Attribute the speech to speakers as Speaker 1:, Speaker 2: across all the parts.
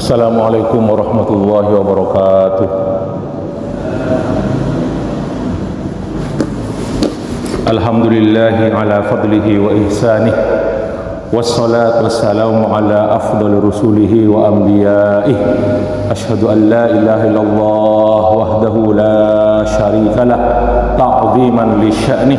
Speaker 1: Assalamualaikum warahmatullahi wabarakatuh. Alhamdulillahi ala fadlihi wa ihsanih, wassalatu wassalamu ala afdal rusulihi wa anbiya'ih. Ashhadu an la ilaha illallah wahdahu la syarika lah ta'ziman li sya'nih,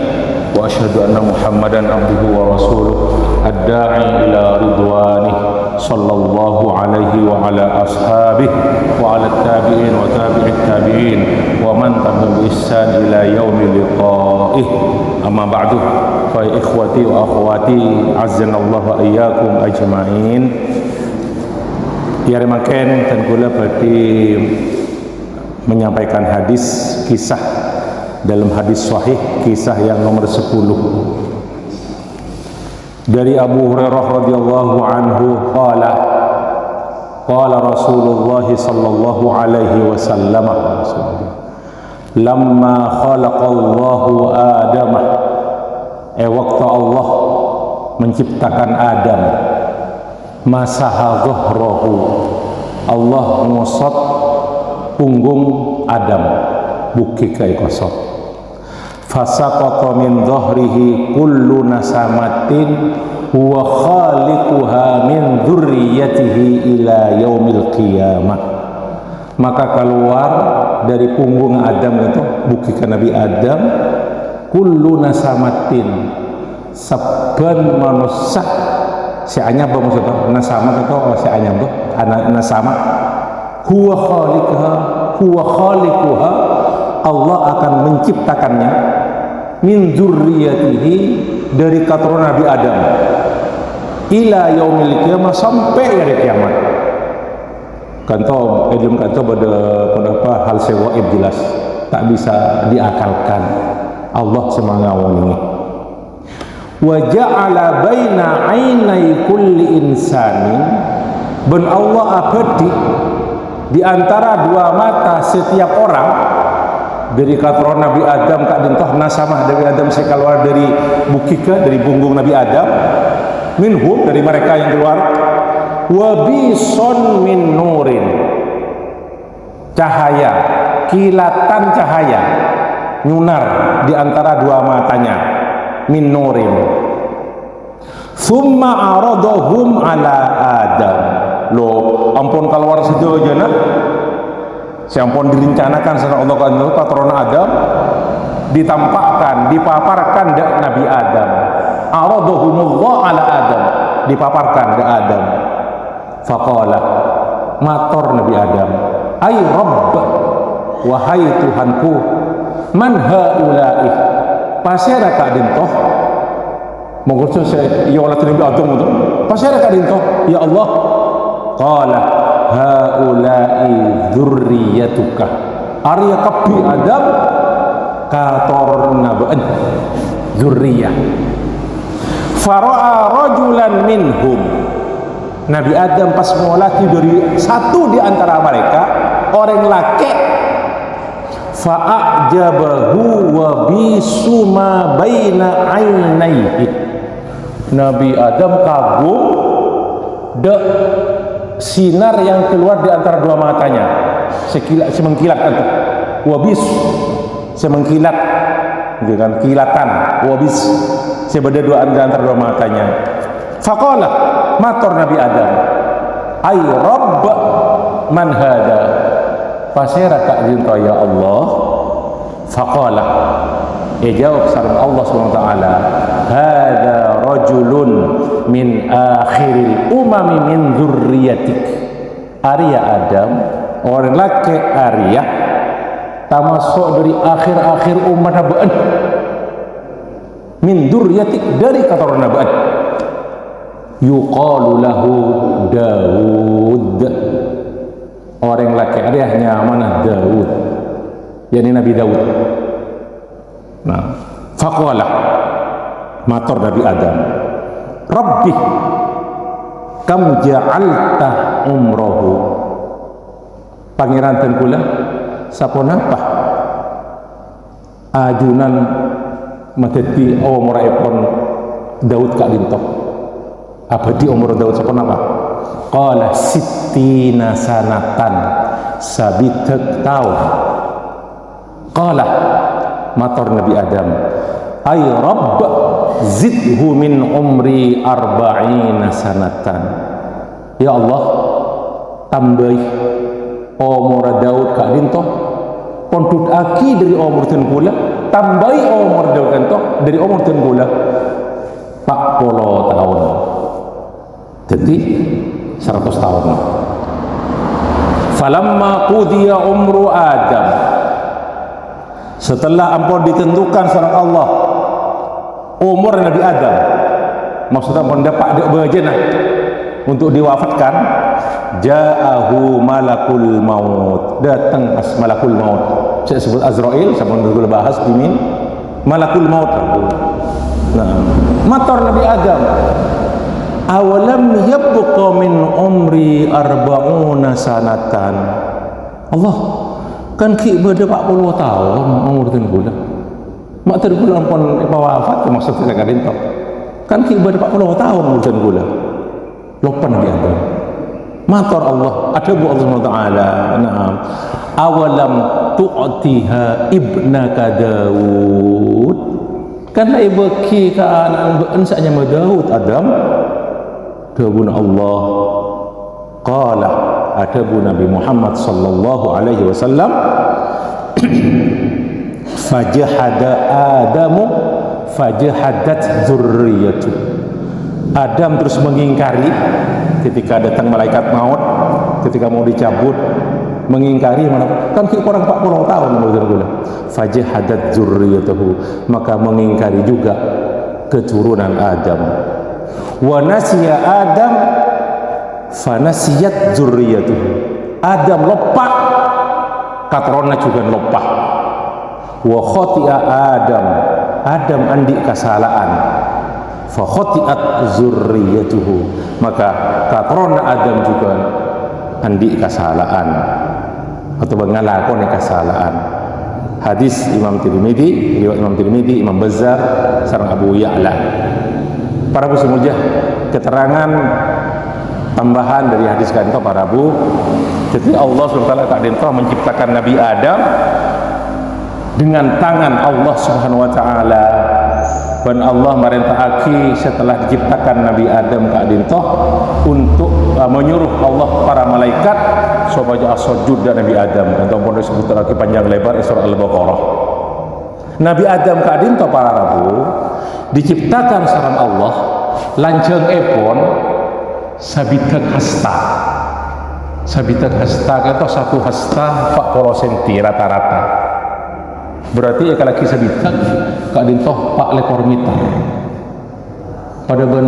Speaker 1: wa ashhadu anna muhammadan abduhu wa rasuluh ad-da'i ila ridwanih sallallahu alaihi wa ala ashabihi wa ala tabi'in wa tabi'it tabi'in wa man tabi'ahum bi ihsan ila yaumil liqa'ih. Amma ba'du, fa ikhwati wa akhwati azzanallahu wa iyyakum ajma'in. Ya remaken dan kula berarti menyampaikan hadis kisah dalam hadis sahih, kisah yang nomor 10 dari Abu Hurairah radhiyallahu anhu qala Rasulullah sallallahu alaihi wasallam lamma khalaqallahu Adam, waktu Allah menciptakan Adam, masaha dhahrahu, Allah ngosot punggung Adam, buki kai kosot, fasaqata min dhahrihi kullu nasamatin huwa khaliquha min dzurriyyatihi ila yaumil qiyamah. Maka keluar dari punggung Adam itu, bukikan Nabi Adam, kullu nasamatin, saban manusia si anyab maksudnya nasama itu si anyab tuh anak nasama, huwa khaliquha, Allah akan menciptakannya, min dzurriyyatihi, dari keturunan Nabi Adam, ila yaumil qiyamah, sampai hari kiamat. Kanto ilmu kanto pada hal sewaib jelas tak bisa diakalkan. Allah semangawani. Wa ja'ala baina ainai kulli insanin, ben Allah abadi di antara dua mata setiap orang, dari keturunan Nabi Adam tak dintoh nasamah dari Adam saya keluar dari bukika, dari punggung Nabi Adam, minhum, dari mereka yang keluar, wabison min nurin, cahaya, kilatan cahaya nyunar di antara dua matanya, min nurin. Summa aradahum ala Adam, lo ampun keluar situ aja nah, siampun direncanakan sama Allah kan patron Adam, ditampakkan, dipaparkan ke Nabi Adam, aradahumullah ala Adam, dipaparkan ke Adam. Faqala, mator Nabi Adam, ay Rabb, wahai Tuhanku, man haula'i, pasera ka dintoh, monggo saya ya Allah Nabi Adam itu, pasera ka dintoh ya Allah. Qala haula'i dzurriyyatuka, arya kabi Adam katorna ba'an dzurriyyah. Fara'a rajulan minhum, Nabi Adam pas mulati dari satu di antara mereka, orang laki, fa'ajabahu wa bisuma baina ainaihi, Nabi Adam kagum de sinar yang keluar di antara dua matanya, semengkilat kan, wabis semengkilat dengan kilatan, wabis sebeda dua antara dua matanya. Faqala, matur Nabi Adam, ay Rabb, man hada, pasera kak jinta ya Allah. Faqala, jawab sareng Allah Subhanahu wa taala, hada rajulun min akhiril umami min dzurriyyatik, Arya Adam, orang laki Arya termasuk dari akhir-akhir umat Nabi, min dzurriyyatik, dari keturunan Nabi, yuqalu lahu Daud, orang laki Aryanya mana Daud, yakni Nabi Daud. Nah, faqala, matur Nabi Adam, Rabbi kam ja'alta umrohu, pangeran tengkula sapon apa ajunan madati umur epon Daud kak dintok abadi umur Daud sapon apa Qala sittina sanatan, sabitek tahun. Qala, matur Nabi Adam, ay Rabb zidhu min umri arba'ina sanatan. Ya Allah, tambahi umur Daud ka dinto pondut aki dari umur ten kula, tambahi umur Daud kanto dari umur ten kula 40 tahun. Jadi 100 tahun. Falamma qudiya umru Adam, setelah ampun ditentukan sareng Allah umur Nabi Adam, maksudnya mendapat bejenah untuk diwafatkan, ja'ahu malakul maut, datang malakul maut. Saya sebut Azrail, sama dulu bahas dimin malakul maut. Nah, matar Nabi Adam, awalam yabqa min umri arba'una sanatan. Allah, kan ki beda 40 tahun umur ten kula. Mak ter kula ampun wafat maksudnya kadin tok. Kan ki beda 40 tahun umur ten kula. Lupa Nabi Adam. Matar Allah, adabu Allah SWT. Naam. Awalam tu'tiha ibnaka Daud. Kan la ibaki ka anak beensanya Daud Adam. Dawun Allah. Qala, adabu Nabi Muhammad sallallahu alaihi wasallam, fajahada Adamu fajahadat dzurriyyatu. Adam terus mengingkari ketika datang malaikat maut, ketika mau dicabut, mengingkari mana kan kurang 40 tahun menurut. Fajahadat dzurriyyatuhu, maka mengingkari juga keturunan Adam. Wa nasiya Adam fanasiyat dzurriyyatuhu. Adam lupa, katrona juga lupa. Wa khati'a Adam andi kesalahan, fa khati'at dzurriyyatuhu, maka katrona Adam juga andi kesalahan atau mengalakoni kesalahan. Hadis Imam Tirmidzi, riwayat Imam Tirmidzi, Imam Bazzar sareng Abu Ya'la. Para muslimujah, keterangan tambahan dari hadis kanto para bu, jadi Allah SWT kadento menciptakan Nabi Adam dengan tangan Allah Subhanahu wa taala. Dan Allah merintahaki setelah diciptakan Nabi Adam kadento untuk menyuruh Allah para malaikat supaya sujud dan Nabi Adam. Untuk pun disebut lagi panjang lebar surah Al-Baqarah. Nabi Adam kadento para rabu diciptakan sareng Allah lanceung epon sabitak hasta. Sabitak hasta itu satu hasta 40 cm rata-rata. Berarti kalau laki sabitak kak dintoh 4 lekor meter. Pada ben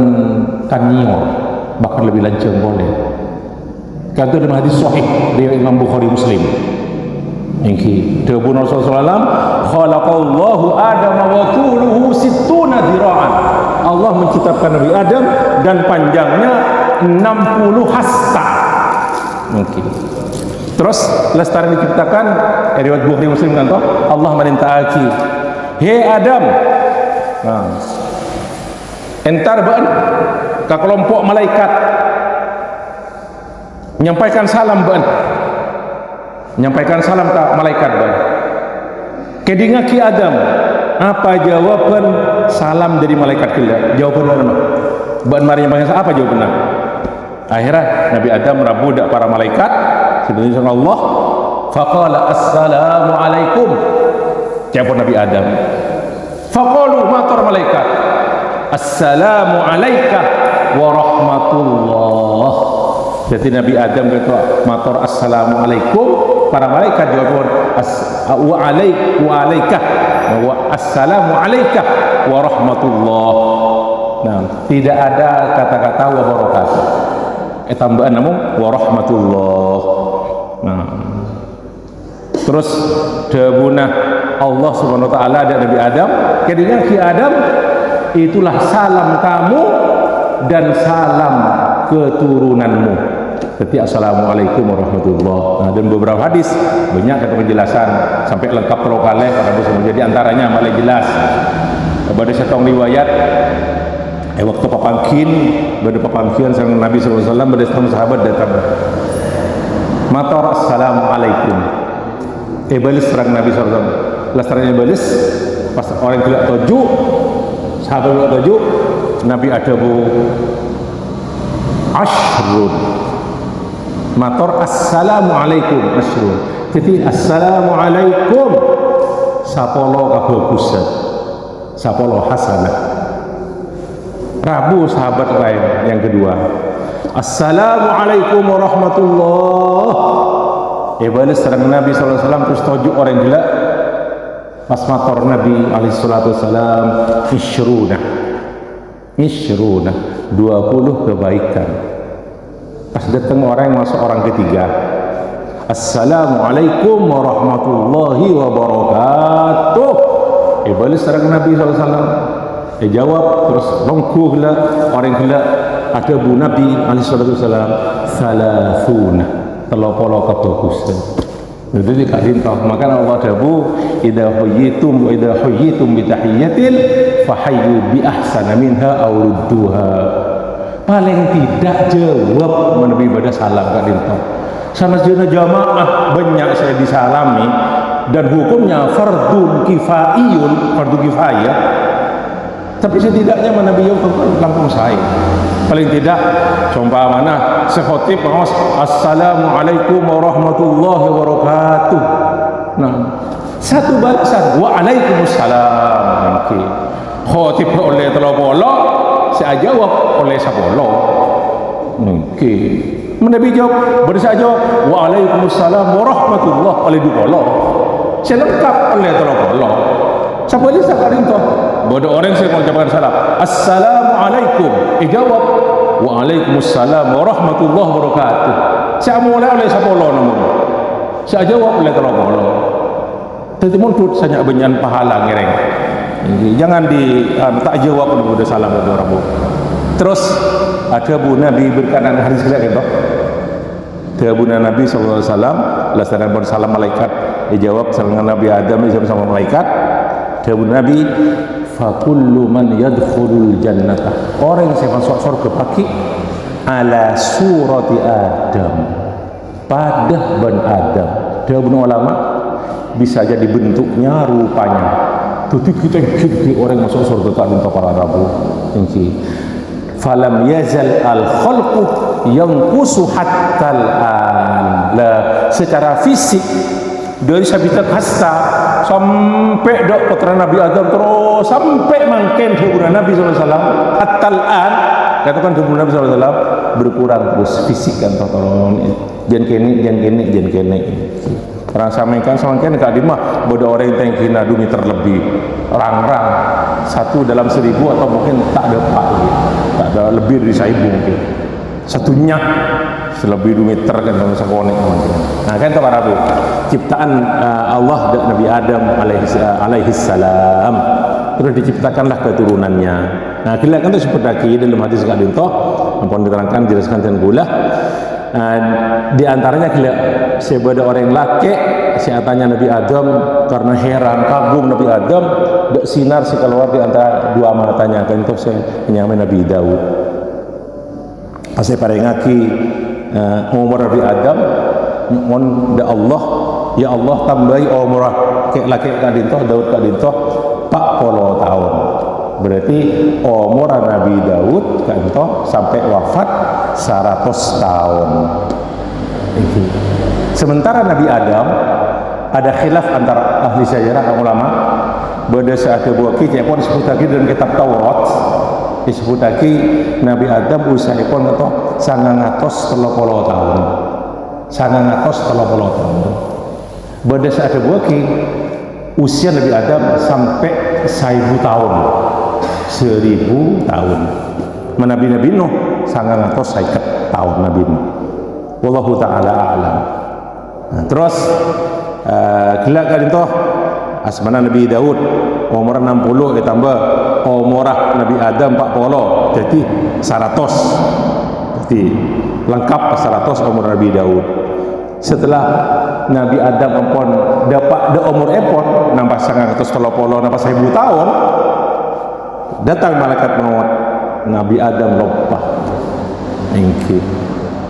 Speaker 1: kanyor bahkan lebih lanceng boleh. Kata dalam hadis sahih riwayat Imam Bukhari Muslim. Ingki Nabi Rasulullah khalaqallahu Adam wa tuluhu 60 dira'an. Allah menciptakan Nabi Adam dan panjangnya 60 hasta. Mungkin. Terus lestari diciptakan riwayat Bukhari Muslim kan toh Allah merintahaki, "Hei Adam, nah, entar baan ke kelompok malaikat menyampaikan salam baan. Menyampaikan salam ke malaikat baan. Kedinga ki Adam, apa jawaban salam dari malaikat kila? Jawaban apa? Baan mari menyampaikan apa jawabannya? Akhirnya Nabi Adam rabu dak para malaikat sebenarnya Allah faqala assalamu alaikum. Jawab Nabi Adam. Faqalu matar malaikat assalamu alaika wa rahmatullah. Jadi Nabi Adam kata matar assalamu alaikum, para malaikat jawab wa alaika wa assalamu alaika wa rahmatullah. Nah, tidak ada kata-kata wa barakatuh. Tambahan namun wa rahmatullah. Nah, terus debuna Allah Subhanahu wa taala dan Nabi Adam, kedua ki Adam, itulah salam kamu dan salam keturunanmu. Jadi assalamualaikum warahmatullah. Nah, dan beberapa hadis banyak kata penjelasan sampai lengkap terlalu kali pada jadi antaranya malah jelas pada setong riwayat Waktu papangkin, pada papangkin sareng Nabi sallallahu alaihi wasallam, pada sahabat datang. Matar assalamualaikum. Balis serang Nabi sallallahu alaihi wasallam. Lastarnya balis pas orang gelak toju, sahabat gelak toju, Nabi ada bu ashrun. Matar assalamualaikum ashrun. Jadi assalamualaikum sapolo kabagusan, sapolo hasanah. Rabu sahabat lain yang kedua, assalamualaikum warahmatullah. Balas serang Nabi sallallahu alaihi wasallam terus toju orang gila. Pas mator Nabi alaihi salatu wasallam isyruna 20 kebaikan. Pas datang orang yang masuk orang ketiga, assalamualaikum warahmatullahi wabarakatuh. Balas serang Nabi sallallahu alaihi wasallam. Jawab terus longkuh lah orang gila. Ada bu Nabi alaihi salatu wasallam salasuna telopolo kabagusan. Jadi kak dintah maka Allah dabu idza huyyitum bi tahiyyatin fahayyu bi ahsana minha aw rudduha. Paling tidak jawab menabi pada salam kak dintah. Sama jeuna jamaah banyak saya disalami dan hukumnya fardhu kifayah. Tapi setidaknya menabi yang langsung saya. Paling tidak contoh mana sekhotib pengawas assalamualaikum warahmatullahi wabarakatuh. Nah, satu balasan waalaikumsalam. Okey. Khotib oleh telopolo, saya jawab oleh sapolo. Okey. Menabi jawab, saya jawab waalaikumsalam warahmatullahi oleh dupolo. Saya lengkap oleh telopolo. Siapa boleh sakarin toh? Bodoh orang saya mengucapkan salam. Assalamualaikum. Jawab. Waalaikumsalam warahmatullahi wabarakatuh. Saya mulai oleh sapolo namun. Saya jawab oleh telopolo. Tadi muntut saya benyan pahala ngereng. Jangan tak jawab oleh salam dari orang. Terus ada bu Nabi berkanan hadis kelak itu. Ada bu Nabi sallallahu alaihi wasallam, lasaran bersalam malaikat. Dijawab salam Nabi Adam sama malaikat. Dawuh Nabi fakullu man yadkhulul jannata, orang yang masuk surga pagi ala surati Adam, pada ban Adam. Dawuh ulama bisa jadi bentuknya rupanya. Jadi kita orang masuk surga tak minta para rabu ini. Falam yazal al khalqu yanqusu hatta al an. Lah secara fisik dari sabitat hasta sampai dok putra Nabi Adam terus sampai mangken kemudian Nabi SAW at-tal'an katakan kemudian Nabi SAW berkurang terus fisik kan tolong jan kene orang sampaikan kak dimah bodoh orang yang kena 2 meter lebih rang-rang 1 dalam 1000 atau mungkin tak ada pak tak ada lebih dari 1000 mungkin satunya selebih 2 meter kan dalam sekonek. Nah kan itu para ciptaan Allah dan Nabi Adam alaihi salam terus diciptakanlah keturunannya. Nah kita kan itu seperti dalam hadis kali itu ampun diterangkan jelaskan dan gula di antaranya kita sebeda orang laki saya tanya Nabi Adam karena heran kagum Nabi Adam dek sinar si keluar di antara 2 matanya kan itu saya menyamai Nabi Daud. Saya parengaki umur Nabi Adam nyuwun da Allah ya Allah tambahi umur laki kadintoh Daud kadintoh 40 tahun. Berarti umur Nabi Daud kadintoh sampai wafat 100 tahun. Sementara Nabi Adam ada khilaf antara ahli sejarah ulama pada saat buah kita pun disebut lagi dalam kitab Taurat disebut lagi Nabi Adam usia pun atau 930 tahun 930 tahun pada saat buah usia Nabi Adam sampai 1000 tahun 1000 tahun Nabi Nuh 950 tahun Nabi Nuh wallahu ta'ala a'lam. Nah, terus gelak kan itu asmana Nabi Daud umur 60 ditambah umur Nabi Adam 40 jadi 100 jadi lengkap 100 umur Nabi Daud. Setelah Nabi Adam ampun dapat de umur epon nambah 930 nambah 1000 tahun datang malaikat maut Nabi Adam loppah engke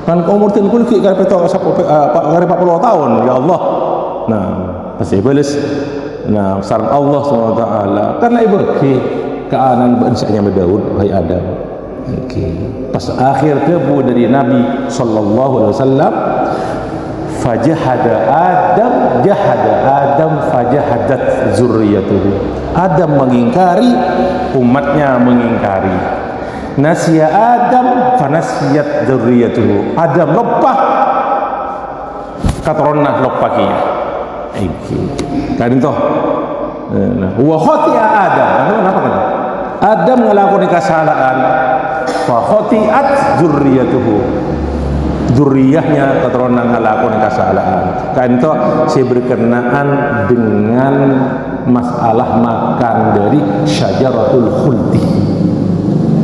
Speaker 1: kan umur tin kulki kan peto kare 40 tahun ya Allah nah pasti balas nah sareng Allah Subhanahu wa taala karena ibaki keanan bansanya Daud wahai Adam engke pas akhir kebu dari Nabi sallallahu alaihi wasallam fajahada Adam fajahadat zurriyatuhu Adam mengingkari umatnya mengingkari nasiya Adam fanasiyat zurriyatuhu Adam lupa katoronna lupa kia iki kan toh nah wa khati'a Adam kenapa kan Adam ngelakoni kesalahan fa khati'at zurriyatuhu zuriyahnya keturunan ngalakon kesalahan kan itu saya berkenaan dengan masalah makan dari syajaratul khuldi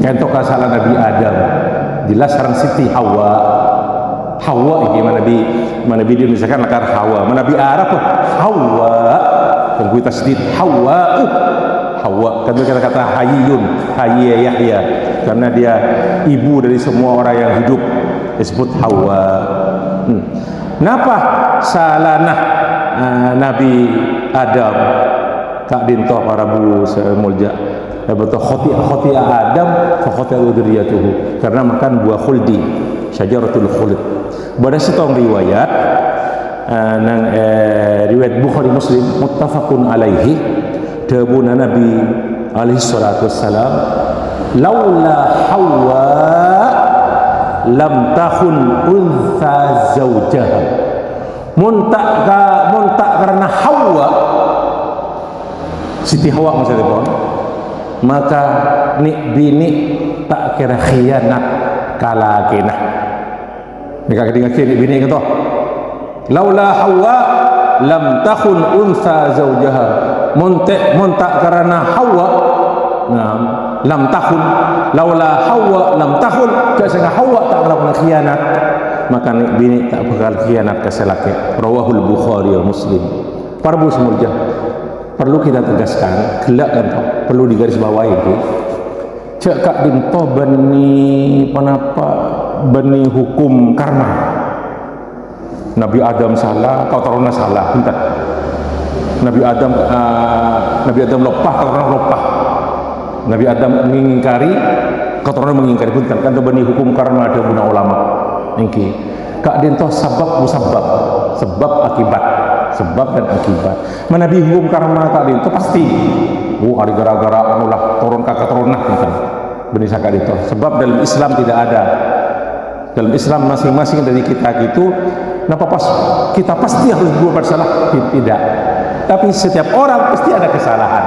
Speaker 1: kan itu kesalahan Nabi Adam jelas sareng Siti Hawa ini mana Nabi dimisalkan lakar Hawa mana Nabi Arab Hawa kan kita sedih Hawa kan kata Hayyun Hayya Yahya karena dia ibu dari semua orang yang hidup disebut Hawa. Napa salana Nabi Adam kak dintoh para bu semulja betul khati'a Adam fa khati'a dzurriyyatuhu karena makan buah khuldi syajaratul khuld. Pada setong riwayat nang riwayat Bukhari Muslim muttafaqun alaihi tabuna Nabi alaihi salatu wassalam laula Hawa lam tahun untha zawjaha muntak karena Hawa Siti Hawa maksudnya pun maka bini tak kira khianat kala kena mereka kedengar bini kata laula Hawa lam tahun untha zawjaha muntak karena Hawa nah lam tahun laula Hawa lam tahun sehingga Hawa tak melakukan khianat maka bini tak bakal khianat ke selaki rawahul Bukhari wa Muslim. Para bu semulja perlu kita tegaskan gelak kan perlu digarisbawahi itu cek kak dinto beni hukum karma Nabi Adam salah kau taruna salah bentar Nabi Adam lopah kau taruna lopah Nabi Adam mengingkari keturunan mengingkari pun kan bani hukum karma ada guna ulama engki kak dintoh sebab musabab sebab dan akibat menabi hukum karma kak dintoh pasti hari gara-gara anulah turun kakak turunah kan benih kak dintoh sebab dalam Islam tidak ada dalam Islam masing-masing dari kita gitu kenapa pas kita pasti harus berbuat salah tidak tapi setiap orang pasti ada kesalahan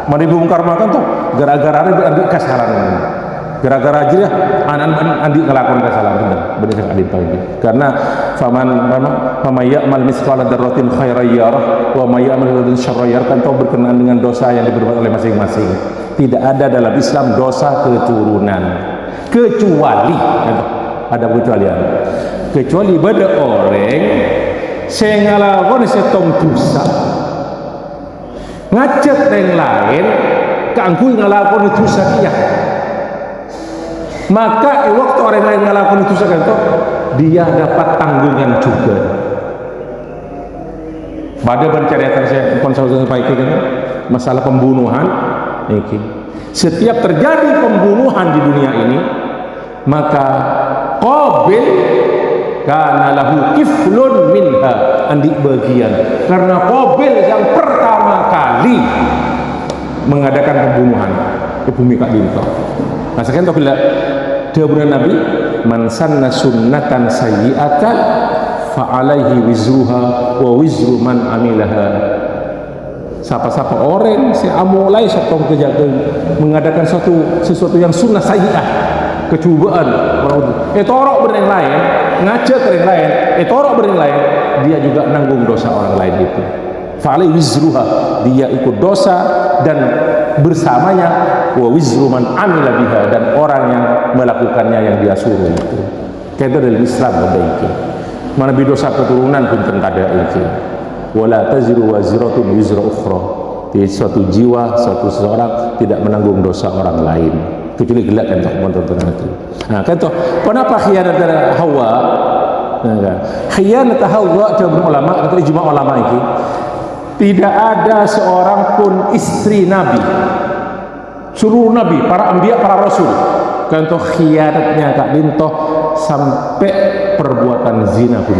Speaker 1: menabi hukum karma kan tuh gara-gara ada kesalahan gara-gara aja ya anak andi ngelakuin kesalahan benar sekali ini karena faman ya'mal mithqala dzarratin khairan yarah wa may ya'mal dzarratin syarran yarah kan tahu berkenaan dengan dosa yang diperbuat oleh masing-masing tidak ada dalam Islam dosa keturunan kecuali ada kecualian kecuali pada orang saya ngelakuin setong dosa ngajak yang lain keangkuh ngelakuin dosa dia maka waktu orang lain ngelakuin dosa itu dia dapat tanggungan juga pada pencarian saya konsultasi baik ini masalah pembunuhan ini. Setiap terjadi pembunuhan di dunia ini maka Qabil kana lahu kiflun minha andi bagian karena Qabil yang pertama kali mengadakan pembunuhan di bumi Kak Dinto. Nah sekarang tahu bila dawuh Nabi man sanna sunnatan sayyi'atan fa alaihi wizruha wa wizru man amilaha. Siapa-siapa orang si amulai satu kejadian mengadakan sesuatu yang sunnah sayyi'ah kecubaan torok berneng lain ngajak berneng lain torok berneng lain dia juga nanggung dosa orang lain itu fa alaihi wizruha dia ikut dosa dan bersamanya wa wizru man amila biha dan orang yang melakukannya yang dia suruh itu kayak itu dalam Islam ada itu mana dosa keturunan pun tentada itu wala taziru waziratun wizra ukhra suatu jiwa suatu seseorang tidak menanggung dosa orang lain kecuali gelak kan toh tonton itu. Nah kan toh kenapa khianat Hawa? Nah, khianat Hawa itu ulama kata ijma ulama ini tidak ada seorang pun istri Nabi, seluruh Nabi, para anbiya, para rasul kan toh khianatnya Kak Dintoh sampai perbuatan zina pun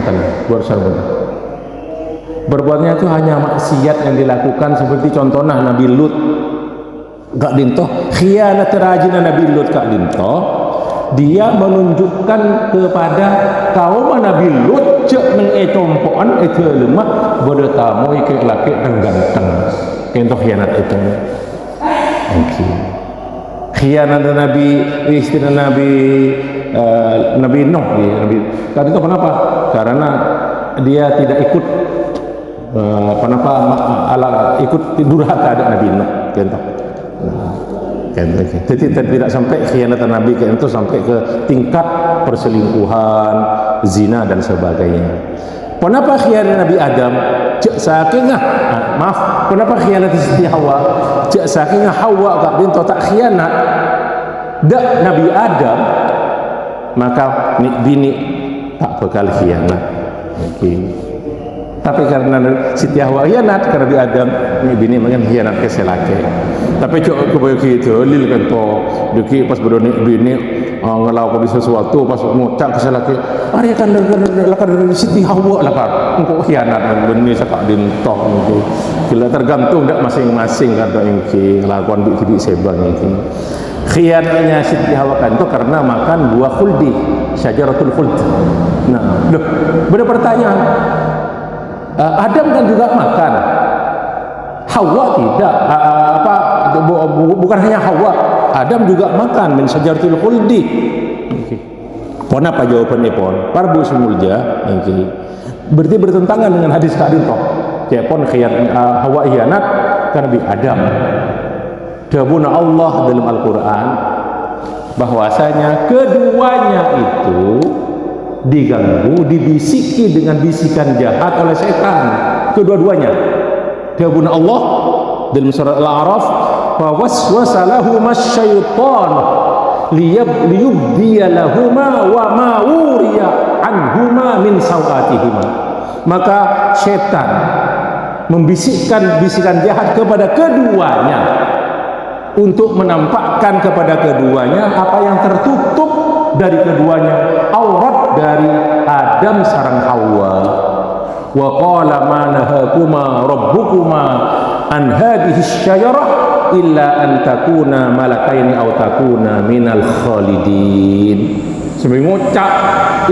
Speaker 1: berbuatnya itu hanya maksiat yang dilakukan seperti contohnya Nabi Lut Kak Dintoh khianat rajin Nabi Lut Kak Dintoh dia menunjukkan kepada kaum Nabi Lut cek mengetompoan itu lemah bertamu ikut laki dan ganteng kentoh khianat itu khianat Nabi istri Nabi Nabi Nuh Nabi Kak Dintoh kenapa? Karena dia tidak ikut ikut durhaka ada Nabi Nuh contoh. Jadi tidak sampai khianatan Nabi itu sampai ke tingkat perselingkuhan, zina dan sebagainya. Kenapa khianat Nabi Adam? Cek saking maaf, kenapa khianat Siti Hawa? Cek saking Hawa Kak Dintoh tak khianat dak Nabi Adam, maka bini tak bakal khianat. Tapi karena Siti Hawa khianat karena Nabi Adam, bini makin khianat ke selaki. Tapi cok kebaiki itu lil kan to deki pas bodoni bini ngelakukan sesuatu pas ngucap ke selaki ari kan dari Siti Hawa lah kan engkau khianat bini Kak Dintoh itu kila tergantung dak masing-masing kata engki lakukan bik sebang iki khianatnya Siti Hawa kan itu karena makan buah khuldi syajaratul khuld. Nah loh ada pertanyaan Adam kan juga makan Hawa tidak bukan hanya Hawa Adam juga makan min syajaratul khuldi. Kenapa jawabannya pon parbu semulja berarti bertentangan dengan hadis Kak Dintoh cepon khianat Hawa khianat karena Nabi Adam. Dawuh Allah dalam Al-Quran bahwasanya keduanya itu diganggu, dibisiki dengan bisikan jahat oleh setan kedua-duanya. Dawuh Allah dalam surat Al-A'raf wa waswasa lahumas syaitan liyubdiya lahuma wa ma wuriya anhuma min sawatihima. Maka setan membisikkan bisikan jahat kepada keduanya untuk menampakkan kepada keduanya apa yang tertutup dari keduanya, aurat dari Adam sareng Hawa. Wa qala ma nahakuma rabbukuma an hadhihi syajarah illa an takuna malakaini aw takuna minal khalidin. Sampai ngucap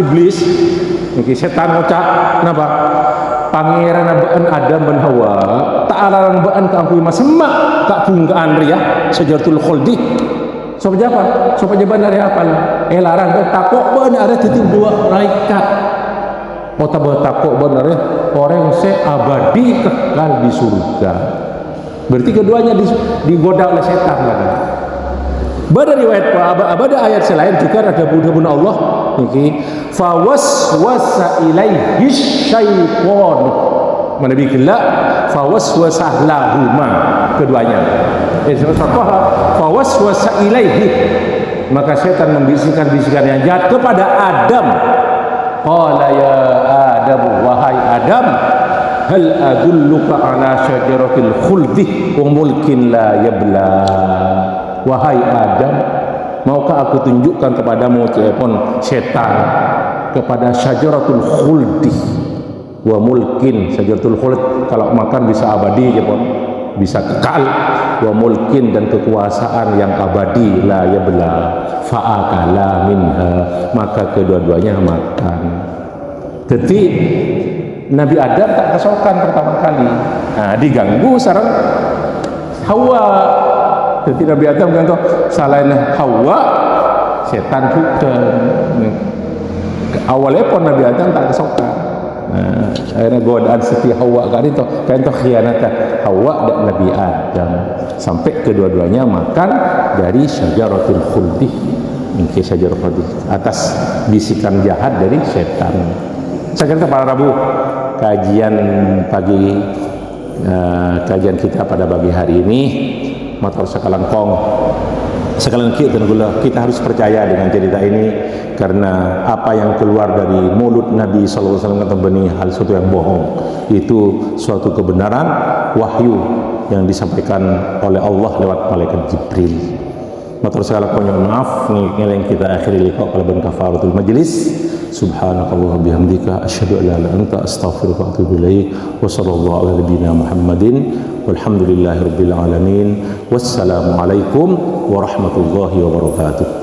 Speaker 1: iblis, mungkin setan ngucap kenapa? Pangeran abaan Adam dan Hawa tak alarang baan ka angkuy masemak kak bungkaan ria syajaratul khuldi. Sopo japa? Sopo jaban dari apa lah? Larang takok benar ada titik dua malaikat. Kota bertakok benar ya orang yang abadi kekal di surga. Berarti keduanya digoda oleh setan lagi. Pada riwayat ada ayat selain juga ada budak Allah niki fawaswasa ilaihi syaitan mana bikila fawaswasa lahuma keduanya fawaswasa ilaihi maka setan membisikkan bisikan yang jahat kepada Adam. Qala ya Adam wahai Adam hal adulluka ala syajaratil khuldi wa mulkin la yabla. Wahai Adam, maukah aku tunjukkan kepadamu cepon setan kepada syajaratul khuldi wa mulkin. Syajaratul khuld kalau makan bisa abadi cepon, bisa kekal, wa mulkin dan kekuasaan yang abadi la yabla. Fa'akala minha maka kedua-duanya makan. Jadi Nabi Adam tak kesokan pertama kali. Nah, diganggu sareng Hawa. Jadi Nabi Adam kan selain Hawa setan juga awalnya pun Nabi Adam tak kesokan. Nah, akhirnya godaan Siti Hawa kan itu khianat Hawa dan Nabi Adam sampai kedua-duanya makan dari syajaratul khuldi. Mungkin syajaratul khuldi atas bisikan jahat dari setan. Saya kira para Rabu kajian pagi kajian kita pada pagi hari ini motor sekalangkong sekalian kita harus percaya dengan cerita ini, karena apa yang keluar dari mulut Nabi SAW kata benih hal sesuatu yang bohong, itu suatu kebenaran wahyu yang disampaikan oleh Allah lewat malaikat Jibril. Matur segala konyol maaf ngeleng kita akhiri liqa qalban kafaratul majlis. Subhanakallah bihamdika asyhadu an la ilaha illa anta astaghfiruka wa atubu ilaik. Wa sallallahu ala nabiyyina Muhammadin walhamdulillahi rabbil alamin. Wassalamu alaikum warahmatullahi wabarakatuh.